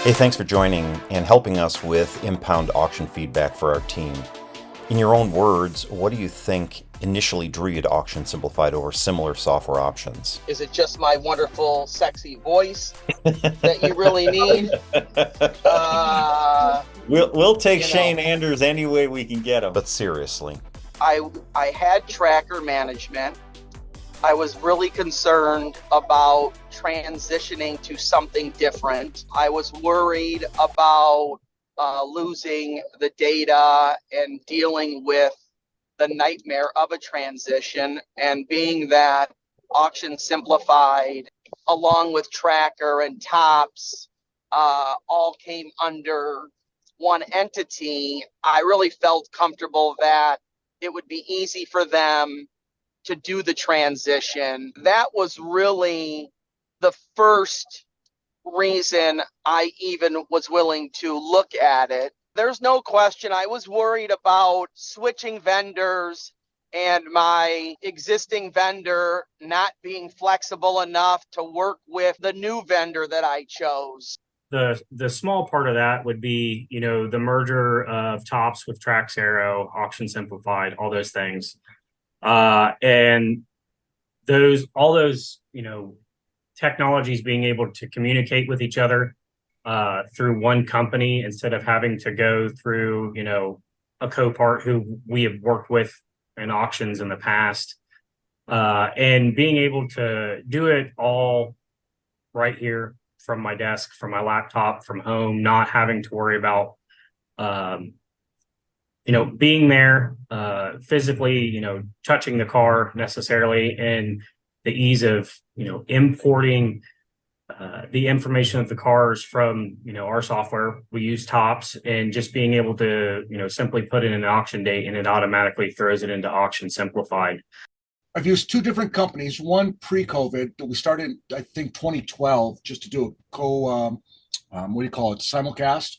Hey, thanks for joining and helping us with impound auction feedback for our team. In your own words, what do you think initially drew you to Auction Simplified over similar software options? Is it just my wonderful, sexy voice that you really need? We'll take You know, Shane Anders any way we can get him. But seriously, I had tracker management. I was really concerned about transitioning to something different. I was worried about losing the data and dealing with the nightmare of a transition. And being that Auction Simplified, along with Tracker and Tops, all came under one entity, I really felt comfortable that it would be easy for them to do the transition. That was really the first reason I even was willing to look at it. There's no question I was worried about switching vendors and my existing vendor not being flexible enough to work with the new vendor that I chose. The small part of that would be, the merger of Tops with TRAXERO, Auction Simplified, all those things. And all those technologies being able to communicate with each other through one company instead of having to go through a Copart who we have worked with in auctions in the past, and being able to do it all right here from my desk, from my laptop, from home, not having to worry about being there physically, touching the car necessarily, and the ease of, importing the information of the cars from, our software. We use Tops, and just being able to, simply put in an auction date and it automatically throws it into Auction Simplified. I've used two different companies, one pre-COVID that we started, I think, 2012, just to do a simulcast,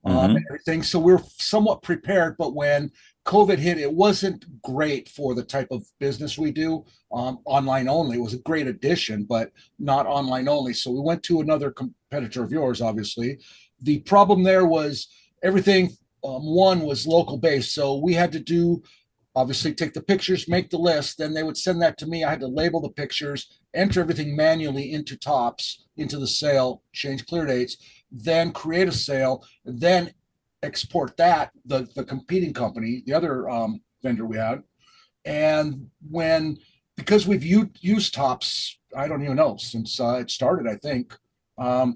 and everything. So we're somewhat prepared, but when COVID hit, it wasn't great for the type of business we do, online only. It was a great addition, but not online only. So we went to another competitor of yours, obviously. The problem there was everything, one was local based. So we had to obviously take the pictures, make the list, then they would send that to me. I had to label the pictures, enter everything manually into Tops, into the sale, change clear dates, then create a sale, then export that, the competing company, the other vendor we had. And because we've used Tops, I don't even know, since it started, I think, the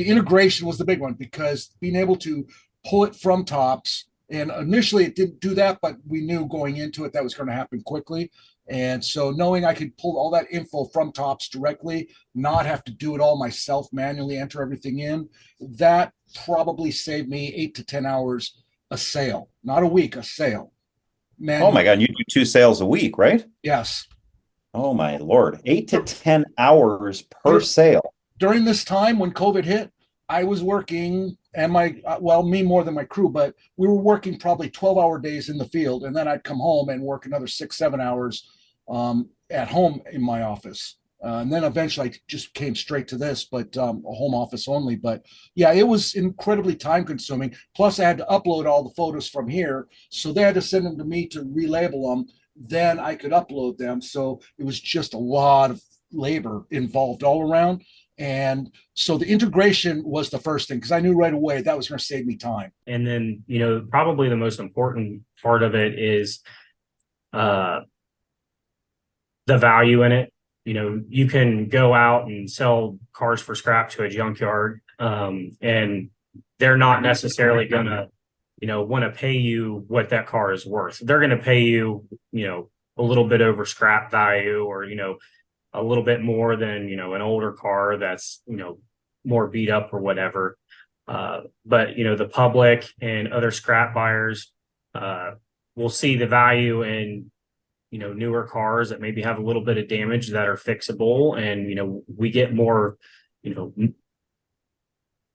integration was the big one, because being able to pull it from Tops, and initially it didn't do that, but we knew going into it that was going to happen quickly. And so knowing I could pull all that info from Tops directly, not have to do it all myself, manually enter everything in, that probably saved me 8 to 10 hours a sale, not a week, a sale. Oh my God, you do 2 sales a week, right? Yes. Oh my Lord, 8 to 10 hours per sale. During this time when COVID hit, I was working, and me more than my crew, but we were working probably 12-hour days in the field, and then I'd come home and work another 6-7 hours at home in my office. And then eventually I just came straight to this, but a home office only. But yeah, it was incredibly time consuming. Plus I had to upload all the photos from here. So they had to send them to me to relabel them. Then I could upload them. So it was just a lot of labor involved all around. And so the integration was the first thing, because I knew right away that was going to save me time. And then, probably the most important part of it is the value in it. You can go out and sell cars for scrap to a junkyard, and they're not necessarily going to, want to pay you what that car is worth. They're going to pay you, a little bit over scrap value, or, a little bit more than, an older car that's, more beat up or whatever. But, the public and other scrap buyers will see the value in, newer cars that maybe have a little bit of damage that are fixable. And, we get more,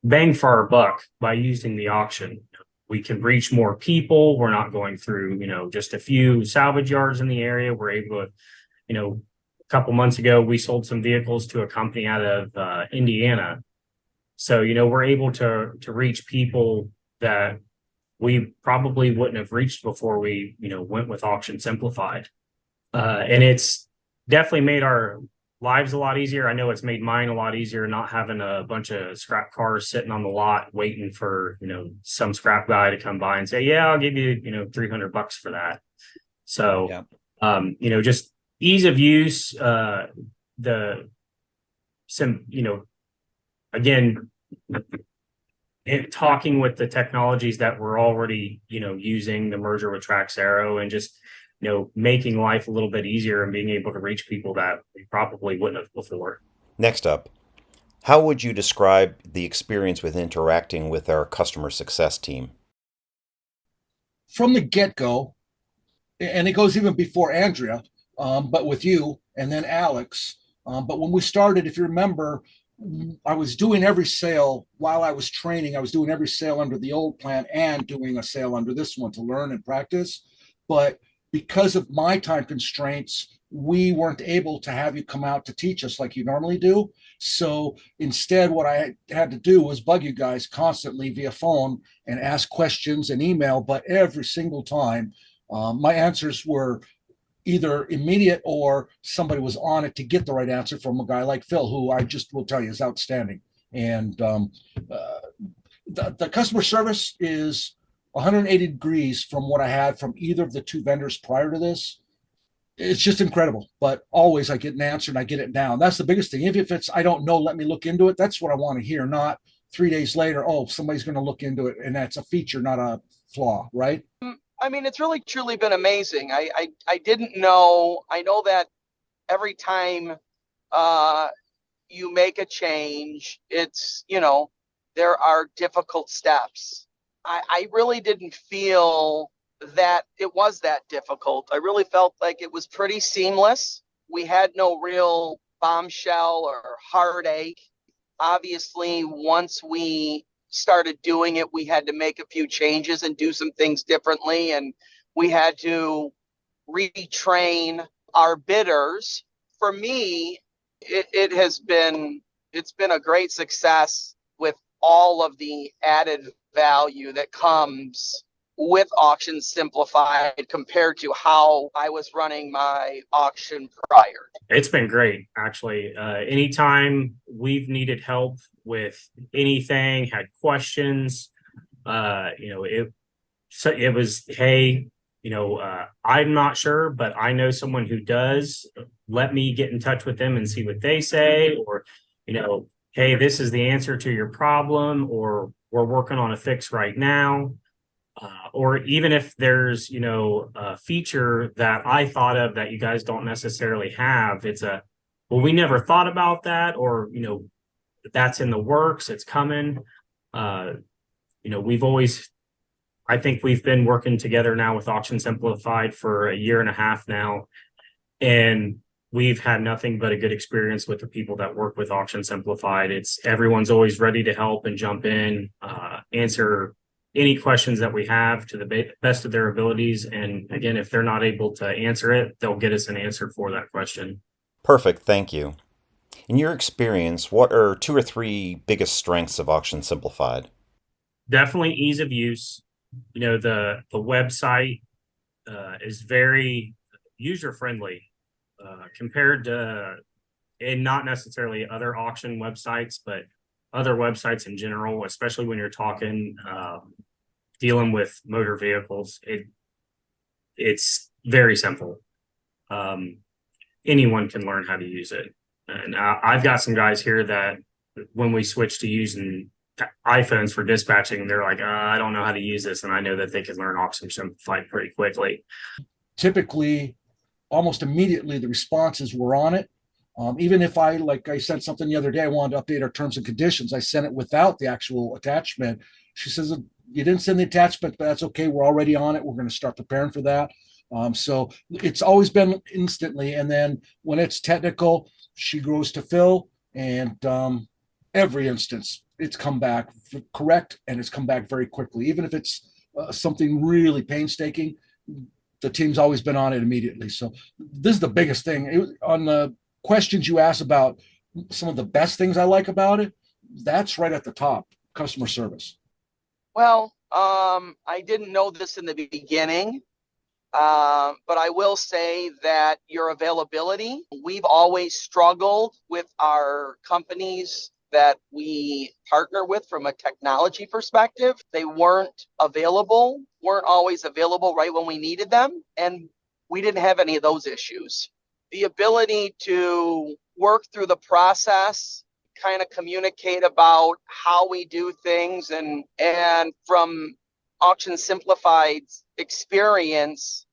bang for our buck by using the auction. We can reach more people. We're not going through, just a few salvage yards in the area. We're able to, a couple months ago, we sold some vehicles to a company out of Indiana So, we're able to reach people that we probably wouldn't have reached before we, went with Auction Simplified. And it's definitely made our lives a lot easier. I know it's made mine a lot easier, not having a bunch of scrap cars sitting on the lot waiting for, some scrap guy to come by and say, yeah, I'll give you, $300 for that. So, just ease of use, again, talking with the technologies that we're already, using, the merger with TRAXERO, and just, making life a little bit easier and being able to reach people that we probably wouldn't have before. Next up, how would you describe the experience with interacting with our customer success team? From the get-go, and it goes even before Andrea, but with you and then Alex. But when we started, if you remember, I was doing every sale while I was training. I was doing every sale under the old plan and doing a sale under this one to learn and practice. But because of my time constraints, we weren't able to have you come out to teach us like you normally do. So instead, what I had to do was bug you guys constantly via phone and ask questions and email. But every single time, my answers were either immediate or somebody was on it to get the right answer from a guy like Phil, who I just will tell you is outstanding. And the customer service is 180 degrees from what I had from either of the two vendors prior to this. It's just incredible. But always I get an answer and I get it down. That's the biggest thing. If it's, I don't know, let me look into it. That's what I want to hear, not 3 days later, oh, somebody's going to look into it. And that's a feature, not a flaw, right? I mean, it's really truly been amazing. I didn't know. I know that every time you make a change, it's, there are difficult steps. I really didn't feel that it was that difficult. I really felt like it was pretty seamless. We had no real bombshell or heartache. Obviously, once we started doing it, we had to make a few changes and do some things differently, and we had to retrain our bidders. For me, it's been a great success with all of the added value that comes with Auction Simplified compared to how I was running my auction prior. It's been great, actually. Anytime we've needed help with anything, had questions, it was, hey, I'm not sure, but I know someone who does. Let me get in touch with them and see what they say, or, hey, this is the answer to your problem, or we're working on a fix right now. Or even if there's, a feature that I thought of that you guys don't necessarily have, it's well, we never thought about that, or, that's in the works, it's coming. I think we've been working together now with Auction Simplified for 1.5 years now, and we've had nothing but a good experience with the people that work with Auction Simplified. Everyone's always ready to help and jump in, answer any questions that we have to the best of their abilities. And again, if they're not able to answer it, they'll get us an answer for that question. Perfect, thank you. In your experience, what are 2 or 3 biggest strengths of Auction Simplified? Definitely ease of use. The website is very user-friendly compared to, and not necessarily other auction websites, but other websites in general, especially when you're talking dealing with motor vehicles. It's very simple. Anyone can learn how to use it. And I've got some guys here that when we switch to using iPhones for dispatching, they're like, I don't know how to use this. And I know that they can learn Auction Simplified pretty quickly. Typically, almost immediately, the responses were on it. Even if I sent something the other day, I wanted to update our terms and conditions. I sent it without the actual attachment. She says, you didn't send the attachment, but that's okay. We're already on it. We're going to start preparing for that. So it's always been instantly. And then when it's technical, she goes to Phil, and every instance, it's come back correct, and it's come back very quickly. Even if it's something really painstaking, the team's always been on it immediately. So this is the biggest thing. On the questions you asked about some of the best things I like about it, that's right at the top, customer service. Well, I didn't know this in the beginning, but I will say that your availability, we've always struggled with our companies that we partner with from a technology perspective. They weren't always available right when we needed them. And we didn't have any of those issues. The ability to work through the process, kind of communicate about how we do things, and from Auction Simplified's experience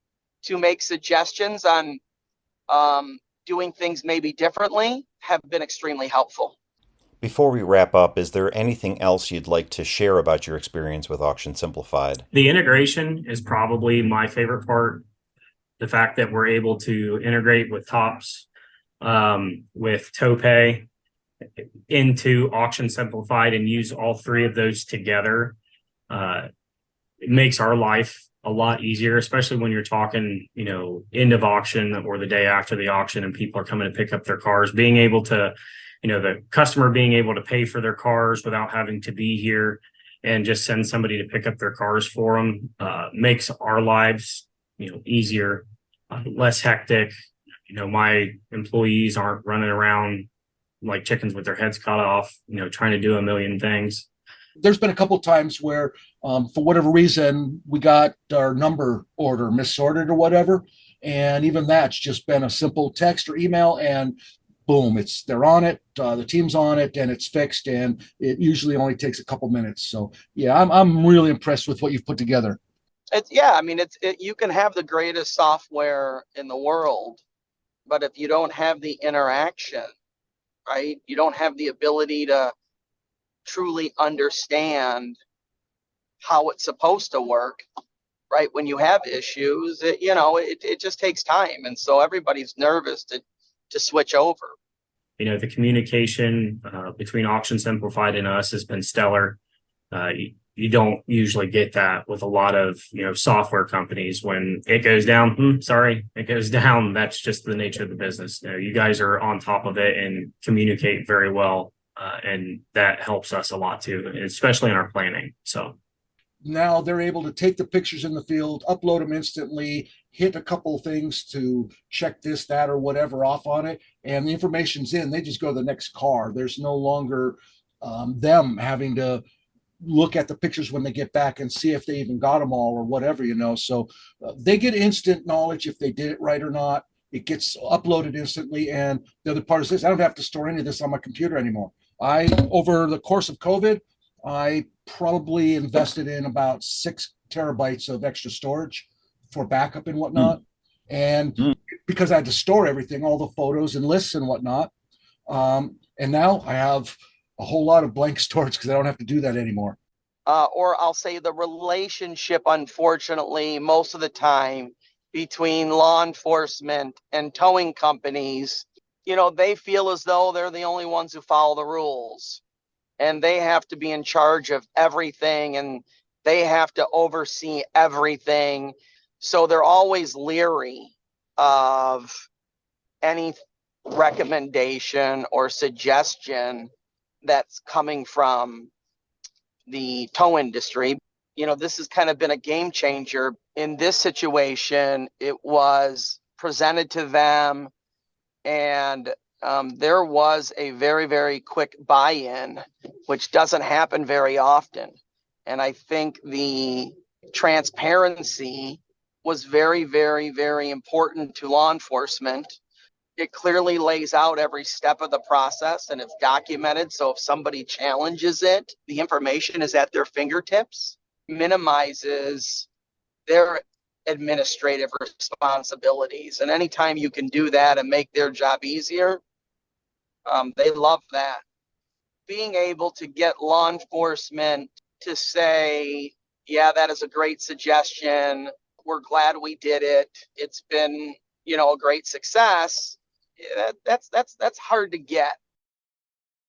to make suggestions on doing things maybe differently have been extremely helpful. Before we wrap up, is there anything else you'd like to share about your experience with Auction Simplified? The integration is probably my favorite part. The fact that we're able to integrate with Tops, with TowPay into Auction Simplified and use all three of those together, it makes our life a lot easier, especially when you're talking, end of auction or the day after the auction and people are coming to pick up their cars. Being able to, the customer being able to pay for their cars without having to be here and just send somebody to pick up their cars for them, makes our lives, easier, less hectic. My employees aren't running around like chickens with their heads cut off, trying to do a million things. There's been a couple of times where, for whatever reason, we got our number order missorted or whatever. And even that's just been a simple text or email, and boom, they're on it. The team's on it, and it's fixed. And it usually only takes a couple minutes. So yeah, I'm really impressed with what you've put together. You can have the greatest software in the world, but if you don't have the interaction, right, you don't have the ability to truly understand how it's supposed to work, right? When you have issues, it just takes time. And so everybody's nervous to switch over. The communication between Auction Simplified and us has been stellar. You don't usually get that with a lot of, software companies. When it goes down, it goes down. That's just the nature of the business. You guys are on top of it and communicate very well. And that helps us a lot too, especially in our planning. So now they're able to take the pictures in the field, upload them instantly, hit a couple things to check this, that, or whatever off on it, and the information's in. They just go to the next car. There's no longer them having to look at the pictures when they get back and see if they even got them all or whatever, So they get instant knowledge if they did it right or not. It gets uploaded instantly. And the other part is this: I don't have to store any of this on my computer anymore. Over the course of COVID, I probably invested in about 6 terabytes of extra storage for backup and whatnot. And because I had to store everything, all the photos and lists and whatnot. And now I have a whole lot of blank storage because I don't have to do that anymore. Or I'll say the relationship, unfortunately, most of the time between law enforcement and towing companies, they feel as though they're the only ones who follow the rules, and they have to be in charge of everything, and they have to oversee everything. So they're always leery of any recommendation or suggestion that's coming from the tow industry. This has kind of been a game changer. In this situation, it was presented to them, and there was a very, very quick buy-in, which doesn't happen very often. And I think the transparency was very, very, very important to law enforcement. It clearly lays out every step of the process, and it's documented. So if somebody challenges it, the information is at their fingertips, minimizes their administrative responsibilities. And anytime you can do that and make their job easier, they love that. Being able to get law enforcement to say, yeah, that is a great suggestion. We're glad we did it. It's been, a great success. That's hard to get.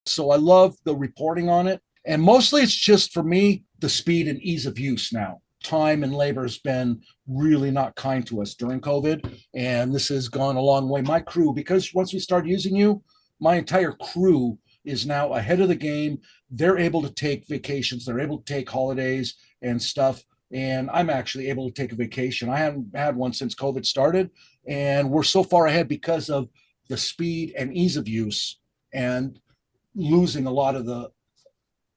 So I love the reporting on it. And mostly it's just, for me, the speed and ease of use now. Time and labor has been really not kind to us during COVID. And this has gone a long way. My crew, because once we started using you, my entire crew is now ahead of the game. They're able to take vacations, they're able to take holidays and stuff. And I'm actually able to take a vacation. I haven't had one since COVID started, and we're so far ahead because of the speed and ease of use, and losing a lot of the,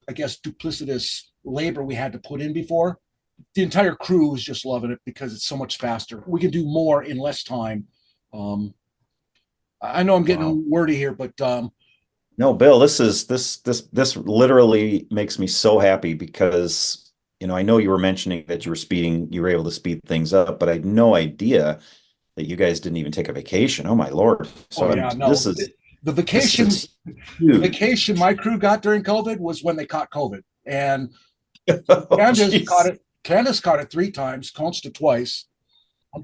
I guess, duplicitous labor we had to put in before. The entire crew is just loving it because it's so much faster. We can do more in less time. I know I'm getting wordy here, but no, Bill, this literally makes me so happy because I know you were mentioning that you were able to speed things up, but I had no idea that you guys didn't even take a vacation. Oh my Lord. So this is the vacation. The vacation my crew got during COVID was when they caught COVID, and Candace caught it 3 times, Consta twice.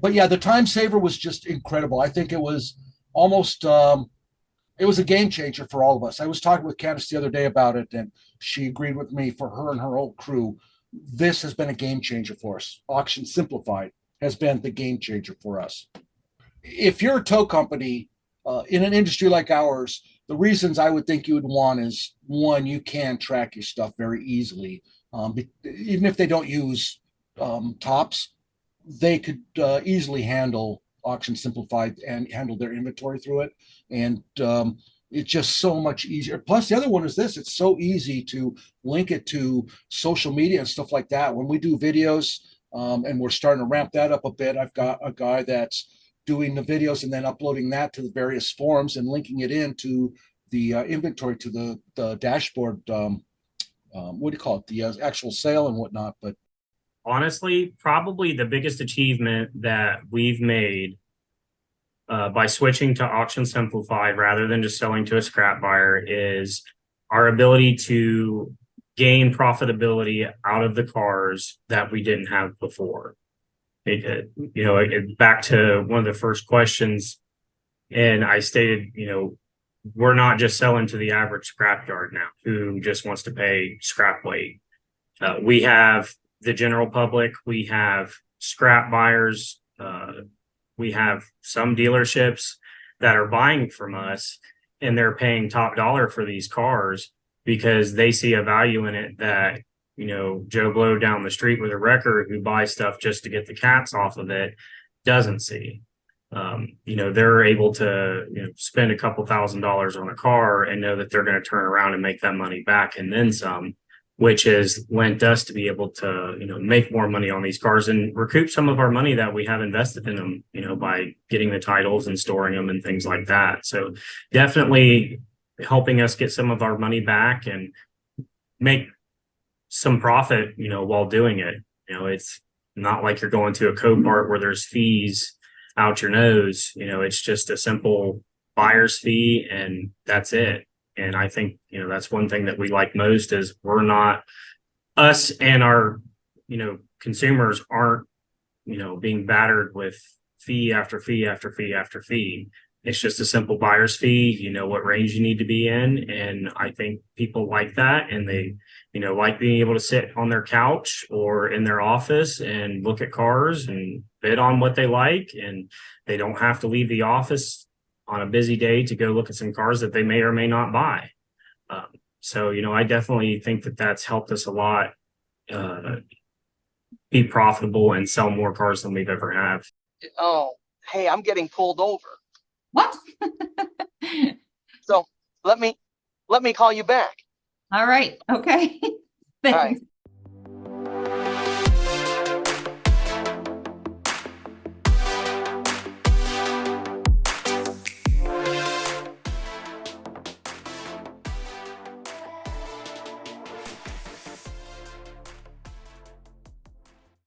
But yeah, the time saver was just incredible. I think it was almost it was a game changer for all of us. I was talking with Candace the other day about it, and she agreed with me. For her and her whole crew, this has been a game changer for us. Auction Simplified has been the game changer for us. If you're a tow company in an industry like ours, the reasons I would think you would want is, one, you can track your stuff very easily. Even if they don't use tops, they could easily handle Auction Simplified and handle their inventory through it. And it's just so much easier. Plus, the other one is this: it's so easy to link it to social media and stuff like that. When we do videos, and we're starting to ramp that up a bit, I've got a guy that's doing the videos and then uploading that to the various forums and linking it into the inventory, to the dashboard. What do you call it? The actual sale and whatnot. But honestly, probably the biggest achievement that we've made by switching to Auction Simplified rather than just selling to a scrap buyer is our ability to gain profitability out of the cars that we didn't have before. Back to one of the first questions, and I stated, we're not just selling to the average scrapyard now who just wants to pay scrap weight. We have the general public, we have scrap buyers, we have some dealerships that are buying from us, and they're paying top dollar for these cars because they see a value in it that Joe Blow down the street with a wrecker who buys stuff just to get the cats off of it doesn't see. They're able to spend a couple $1,000s on a car and know that they're going to turn around and make that money back and then some, which has lent us to be able to make more money on these cars and recoup some of our money that we have invested in them, by getting the titles and storing them and things like that. So definitely helping us get some of our money back and make some profit, while doing it. It's not like you're going to a Copart where there's fees out your nose. It's just a simple buyer's fee and that's it. And I think, that's one thing that we like most is we're not, us and our, consumers aren't, being battered with fee after fee after fee after fee. It's just a simple buyer's fee. You know what range you need to be in. And I think people like that. And they, like being able to sit on their couch or in their office and look at cars and bid on what they like. And they don't have to leave the office on a busy day to go look at some cars that they may or may not buy. So, I definitely think that that's helped us a lot, be profitable and sell more cars than we've ever have. Oh, hey, I'm getting pulled over. What? So let me call you back. All right. Okay. Thanks. All right.